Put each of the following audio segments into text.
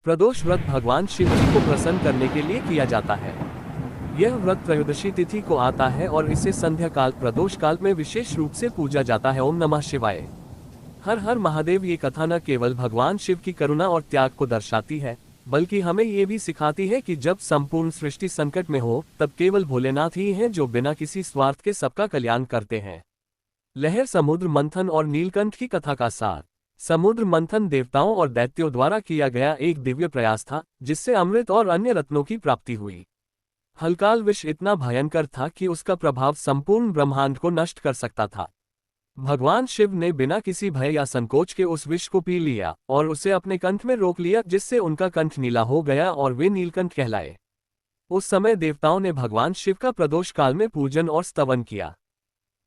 प्रदोष व्रत भगवान शिव जी को प्रसन्न करने के लिए किया जाता है। यह व्रत त्रयोदशी तिथि को आता है और इसे संध्या काल प्रदोष काल में विशेष रूप से पूजा जाता है। ओम नमः शिवाय। हर हर महादेव। ये कथा न केवल भगवान शिव की करुणा और त्याग को दर्शाती है, बल्कि हमें ये भी सिखाती है कि जब संपूर्ण सृष्टि संकट में हो, तब केवल भोलेनाथ ही हैं जो बिना किसी स्वार्थ के सबका कल्याण करते हैं। लहर समुद्र मंथन और नीलकंठ की कथा का सार। समुद्र मंथन देवताओं और दैत्यों द्वारा किया गया एक दिव्य प्रयास था, जिससे अमृत और अन्य रत्नों की प्राप्ति हुई। हलकाल विष इतना भयंकर था कि उसका प्रभाव संपूर्ण ब्रह्मांड को नष्ट कर सकता था। भगवान शिव ने बिना किसी भय या संकोच के उस विष को पी लिया और उसे अपने कंठ में रोक लिया, जिससे उनका कंठ नीला हो गया और वे नीलकंठ कहलाए। उस समय देवताओं ने भगवान शिव का प्रदोष काल में पूजन और स्तवन किया।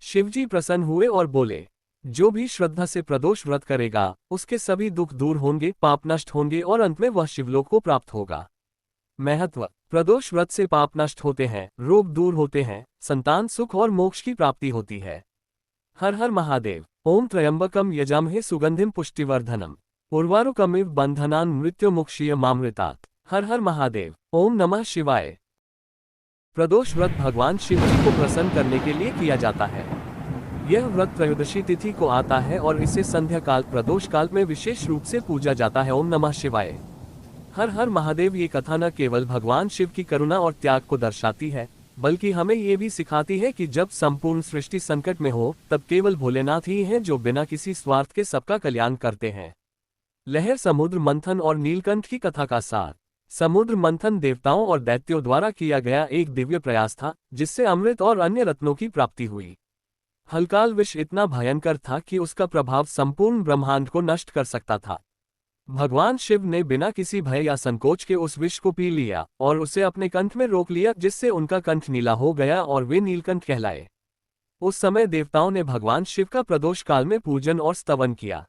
शिवजी प्रसन्न हुए और बोले, जो भी श्रद्धा से प्रदोष व्रत करेगा, उसके सभी दुख दूर होंगे, पाप नष्ट होंगे और अंत में वह शिवलोक को प्राप्त होगा। महत्व। प्रदोष व्रत से पाप नष्ट होते हैं, रोग दूर होते हैं, संतान सुख और मोक्ष की प्राप्ति होती है। हर हर महादेव। ओम त्र्यंबकम यजामहे सुगंधिम पुष्टिवर्धनम उर्वारुकमिव बंधनान् मृत्युमुक्षीय मामृतात्। हर हर महादेव। ओम नमः शिवाय। प्रदोष व्रत भगवान शिव जी को प्रसन्न करने के लिए किया जाता है। यह व्रत त्रयोदशी तिथि को आता है और इसे संध्या काल प्रदोष काल में विशेष रूप से पूजा जाता है। ओम नमः शिवाय। हर हर महादेव। ये कथा न केवल भगवान शिव की करुणा और त्याग को दर्शाती है, बल्कि हमें ये भी सिखाती है कि जब संपूर्ण सृष्टि संकट में हो, तब केवल भोलेनाथ ही हैं जो बिना किसी स्वार्थ के सबका कल्याण करते हैं। लहर समुद्र मंथन और नीलकंठ की कथा का सार। समुद्र मंथन देवताओं और दैत्यों द्वारा किया गया एक दिव्य प्रयास था, जिससे अमृत और अन्य रत्नों की प्राप्ति हुई। हलकाल विष इतना भयंकर था कि उसका प्रभाव संपूर्ण ब्रह्मांड को नष्ट कर सकता था। भगवान शिव ने बिना किसी भय या संकोच के उस विष को पी लिया और उसे अपने कंठ में रोक लिया, जिससे उनका कंठ नीला हो गया और वे नीलकंठ कहलाए। उस समय देवताओं ने भगवान शिव का प्रदोष काल में पूजन और स्तवन किया।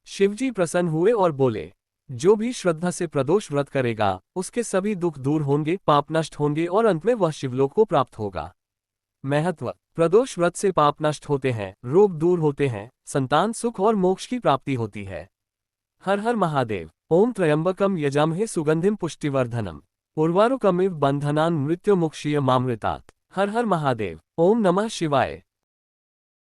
शिवजी प्रसन्न हुए और बोले, जो भी श्रद्धा से प्रदोष व्रत करेगा, उसके सभी दुख दूर होंगे, पाप नष्ट होंगे और अंत में वह शिवलोक को प्राप्त होगा। महत्व। प्रदोष व्रत से पाप नष्ट होते हैं, रोग दूर होते हैं, संतान सुख और मोक्ष की प्राप्ति होती है। हर हर महादेव। ओम त्र्यंबकम यजामहे सुगंधिम पुष्टिवर्धनम उर्वारुकमिव बंधनान् मृत्युमुक्षीय मामृतात्। हर हर महादेव। ओम नमः शिवाय।